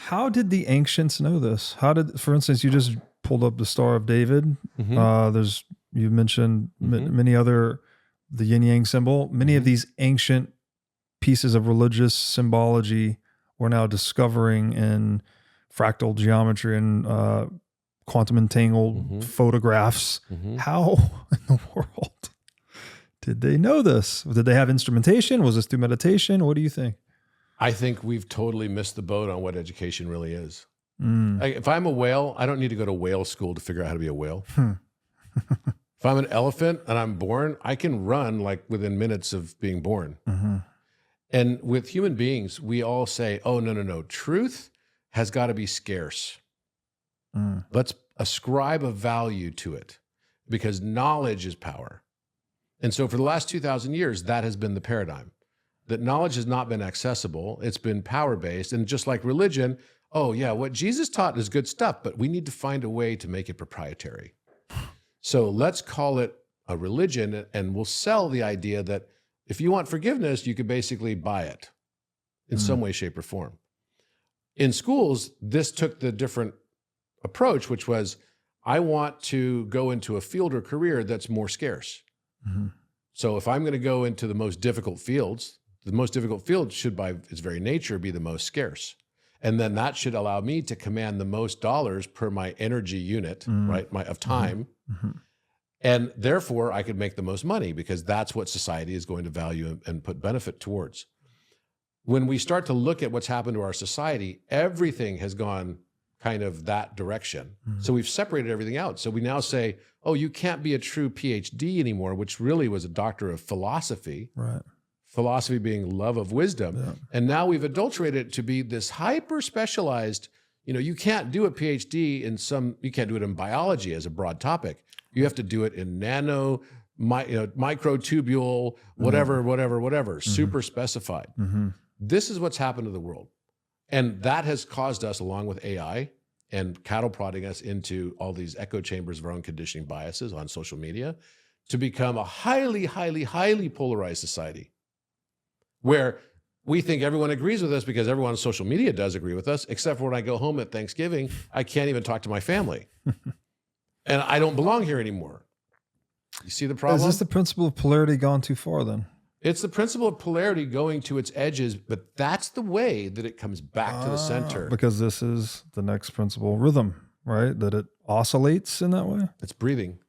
How did the ancients know this? How did, for instance, you just pulled up the Star of David. You mentioned many other, the yin yang symbol. Many of these ancient pieces of religious symbology we're now discovering in fractal geometry and quantum entangled photographs. How in the world did they know this? Did they have instrumentation? Was this through meditation? What do you think? I think we've totally missed the boat on what education really is. If I'm a whale, I don't need to go to whale school to figure out how to be a whale. If I'm an elephant and I'm born, I can run like within minutes of being born. And with human beings, we all say, oh, no. Truth has got to be scarce. Let's ascribe a value to it because knowledge is power. And so for the last 2,000 years, that has been the paradigm. That knowledge has not been accessible. It's been power-based. And just like religion, oh yeah, what Jesus taught is good stuff, but we need to find a way to make it proprietary. So let's call it a religion, and we'll sell the idea that if you want forgiveness, you could basically buy it in some way, shape, or form. In schools, this took the different approach, which was, I want to go into a field or career that's more scarce. So if I'm going to go into the most difficult fields, the most difficult field should by its very nature be the most scarce. And then that should allow me to command the most dollars per my energy unit, right, of time. And therefore, I could make the most money because that's what society is going to value and put benefit towards. When we start to look at what's happened to our society, everything has gone kind of that direction. So we've separated everything out. So we now say, oh, you can't be a true PhD anymore, which really was a doctor of philosophy. Right. Philosophy being love of wisdom. And now we've adulterated it to be this hyper specialized, you can't do a PhD you can't do it in biology as a broad topic. You have to do it in microtubule, whatever, super specified. This is what's happened to the world. And that has caused us, along with AI and cattle prodding us into all these echo chambers of our own conditioning biases on social media, to become a highly, highly, highly polarized society where we think everyone agrees with us because everyone on social media does agree with us, except for when I go home at Thanksgiving, I can't even talk to my family. And I don't belong here anymore. You see the problem? Is this the principle of polarity gone too far then? It's the principle of polarity going to its edges, but that's the way that it comes back to the center. Because this is the next principle, rhythm, right? That it oscillates in that way? It's breathing.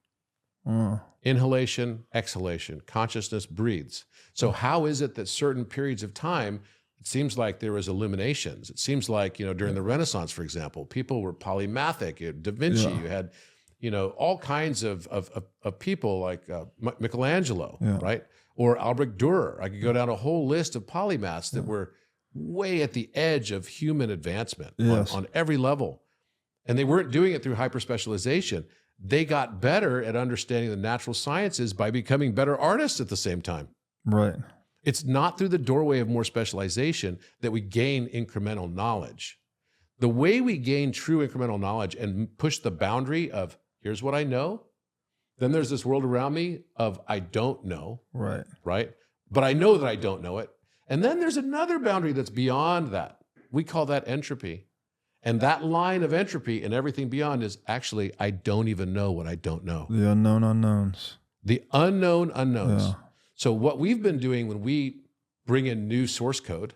Inhalation, exhalation. Consciousness breathes. So how is it that certain periods of time, it seems like there was illuminations. It seems like, during the Renaissance, for example, people were polymathic. You had Da Vinci, you had, all kinds of people like Michelangelo, right? Or Albrecht Dürer. I could go down a whole list of polymaths that were way at the edge of human advancement on every level. And they weren't doing it through hyper-specialization. They got better at understanding the natural sciences by becoming better artists at the same time. Right. It's not through the doorway of more specialization that we gain incremental knowledge. The way we gain true incremental knowledge and push the boundary of, here's what I know, then there's this world around me of I don't know. Right. Right? But I know that I don't know it. And then there's another boundary that's beyond that. We call that entropy. And that line of entropy and everything beyond is actually, I don't even know what I don't know. The unknown unknowns. The unknown unknowns. Yeah. So what we've been doing when we bring in new source code,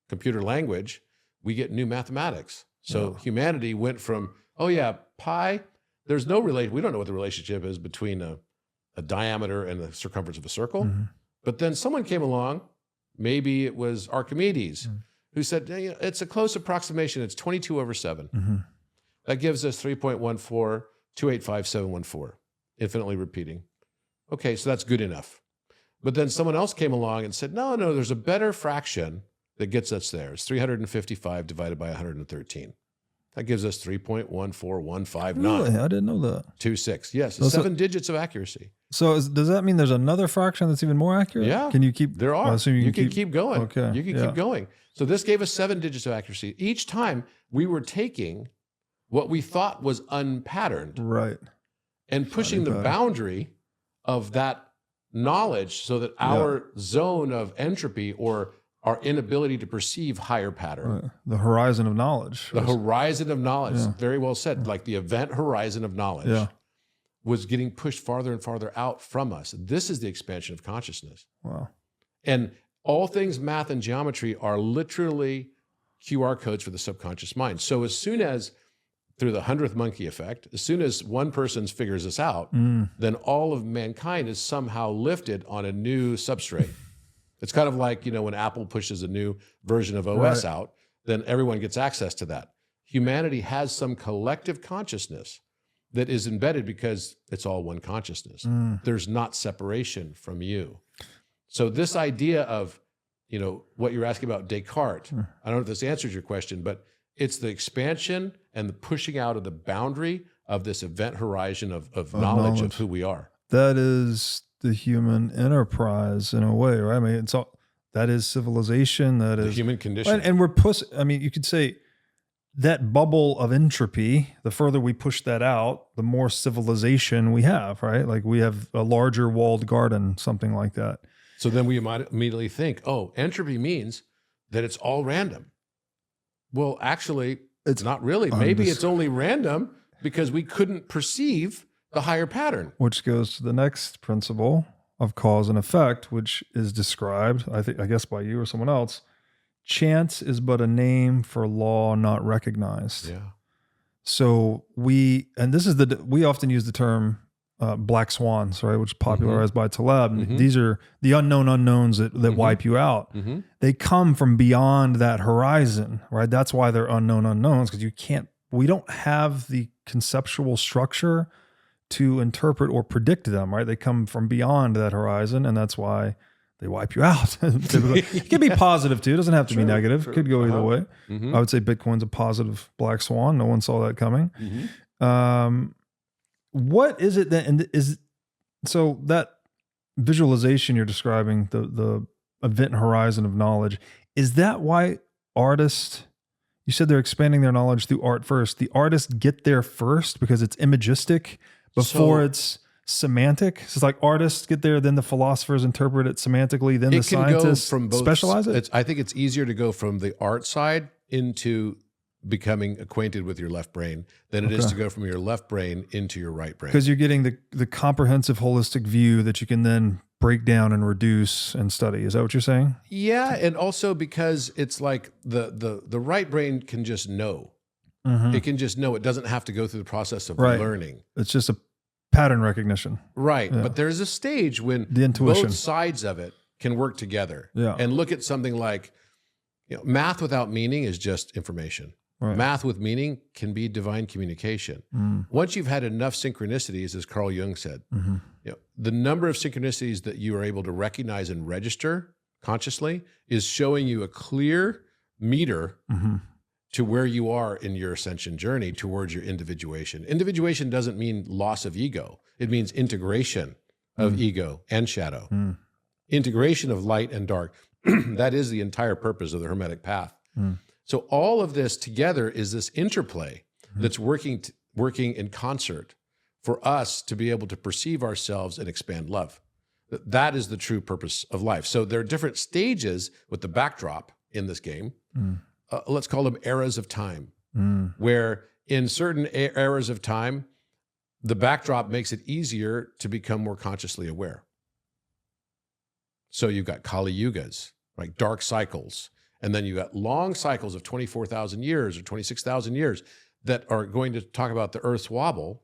computer language, we get new mathematics. So humanity went from, pi, there's no relation. We don't know what the relationship is between a diameter and the circumference of a circle. But then someone came along, maybe it was Archimedes, who said, it's a close approximation. It's 22/7. That gives us 3.14285,714, infinitely repeating. Okay, so that's good enough. But then someone else came along and said, no, there's a better fraction that gets us there. It's 355 divided by 113. That gives us 3.14159. Really? I didn't know that. 26. Yes, 7 digits of accuracy. So does that mean there's another fraction that's even more accurate? Yeah. Can you keep? There are. You can keep going. Okay. You can keep going. So this gave us 7 digits of accuracy. Each time we were taking what we thought was unpatterned. Right. And pushing the boundary of that knowledge so that our zone of entropy or our inability to perceive higher pattern. The horizon of knowledge. The horizon of knowledge, very well said, like the event horizon of knowledge was getting pushed farther and farther out from us. This is the expansion of consciousness. Wow. And all things math and geometry are literally QR codes for the subconscious mind. So as soon as, through the 100th monkey effect, as soon as one person figures this out, then all of mankind is somehow lifted on a new substrate. It's kind of like, when Apple pushes a new version of OS out, then everyone gets access to that. Humanity has some collective consciousness that is embedded because it's all one consciousness. There's not separation from you. So this idea of, what you're asking about Descartes, I don't know if this answers your question, but it's the expansion and the pushing out of the boundary of this event horizon of knowledge of who we are. That is the human enterprise in a way, right? I mean, that is civilization. That is the human condition. And we're you could say that bubble of entropy, the further we push that out, the more civilization we have, right? Like we have a larger walled garden, something like that. So then we might immediately think, entropy means that it's all random. Well, actually, it's not really. Maybe it's only random because we couldn't perceive the higher pattern. Which goes to the next principle of cause and effect, which is described, I guess by you or someone else. Chance is but a name for law not recognized. Yeah. So we often use the term black swans, right? Which is popularized by Taleb. These are the unknown unknowns that wipe you out. They come from beyond that horizon, right? That's why they're unknown unknowns, because we don't have the conceptual structure to interpret or predict them, right? They come from beyond that horizon, and that's why they wipe you out. It can be positive too. It doesn't have to be negative. It could go either way. I would say Bitcoin's a positive black swan. No one saw that coming. What is it that, so that visualization you're describing, the event horizon of knowledge, is that why artists, you said they're expanding their knowledge through art first. The artists get there first because it's imagistic before it's semantic. So it's like artists get there, then the philosophers interpret it semantically, then the scientists specialize it. I think it's easier to go from the art side into becoming acquainted with your left brain than it is to go from your left brain into your right brain. Because you're getting the comprehensive holistic view that you can then break down and reduce and study. Is that what you're saying? Yeah, and also because it's like the right brain can just know. It can just know. It doesn't have to go through the process of learning. It's just a pattern recognition. Right. Yeah. But there's a stage when the intuition, both sides of it can work together and look at something like, math without meaning is just information. Right. Math with meaning can be divine communication. Once you've had enough synchronicities, as Carl Jung said, the number of synchronicities that you are able to recognize and register consciously is showing you a clear meter to where you are in your ascension journey towards your individuation. Individuation doesn't mean loss of ego. It means integration of ego and shadow. Integration of light and dark. That is the entire purpose of the Hermetic path. So all of this together is this interplay that's working in concert for us to be able to perceive ourselves and expand love. That is the true purpose of life. So there are different stages with the backdrop in this game. Let's call them eras of time, where in certain eras of time, the backdrop makes it easier to become more consciously aware. So you've got Kali Yugas, right? Dark cycles. And then you got long cycles of 24,000 years or 26,000 years that are going to talk about the Earth's wobble.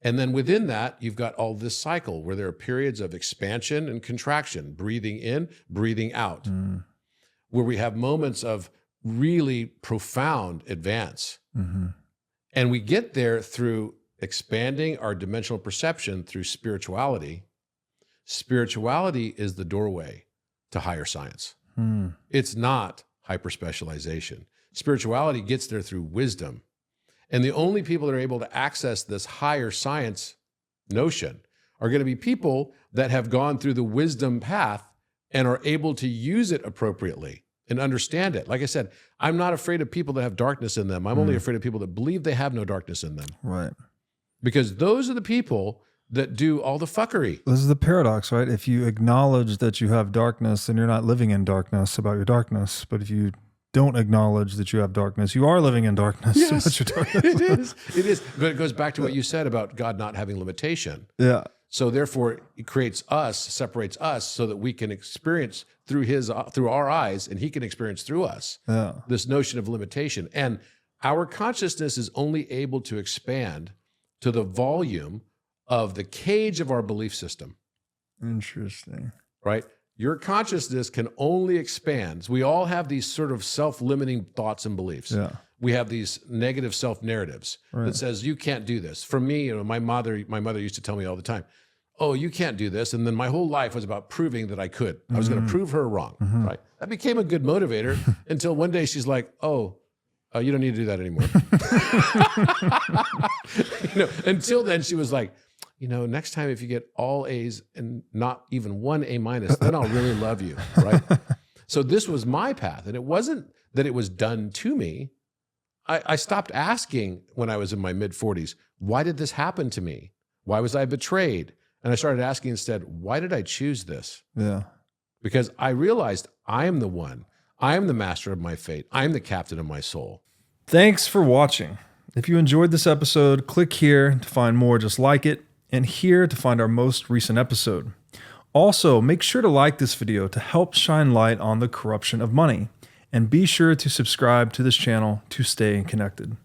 And then within that, you've got all this cycle where there are periods of expansion and contraction, breathing in, breathing out, where we have moments of really profound advance. And we get there through expanding our dimensional perception through spirituality. Spirituality is the doorway to higher science. It's not hyper-specialization. Spirituality gets there through wisdom. And the only people that are able to access this higher science notion are going to be people that have gone through the wisdom path and are able to use it appropriately and understand it. Like I said, I'm not afraid of people that have darkness in them. I'm only afraid of people that believe they have no darkness in them. Right. Because those are the people that do all the fuckery. This is the paradox, right? If you acknowledge that you have darkness, then you're not living in darkness about your darkness. But if you don't acknowledge that you have darkness, you are living in darkness. Yes, about your darkness. it is. It is. But it goes back to what you said about God not having limitation. Yeah. So therefore, it creates us, separates us, so that we can experience through our eyes, and He can experience through us. Yeah. This notion of limitation, and our consciousness is only able to expand to the volume of the cage of our belief system. Interesting. Right? Your consciousness can only expand. We all have these sort of self-limiting thoughts and beliefs. Yeah. We have these negative self-narratives that says, you can't do this. For me, my mother used to tell me all the time, oh, you can't do this. And then my whole life was about proving that I could. I was going to prove her wrong, right? That became a good motivator until one day she's like, oh, you don't need to do that anymore. Until then she was like, next time if you get all A's and not even one A minus, then I'll really love you, right? So this was my path. And it wasn't that it was done to me. I stopped asking when I was in my mid-40s, why did this happen to me? Why was I betrayed? And I started asking instead, why did I choose this? Yeah. Because I realized I am the one. I am the master of my fate. I am the captain of my soul. Thanks for watching. If you enjoyed this episode, click here to find more just like it, and here to find our most recent episode. Also, make sure to like this video to help shine light on the corruption of money, and be sure to subscribe to this channel to stay connected.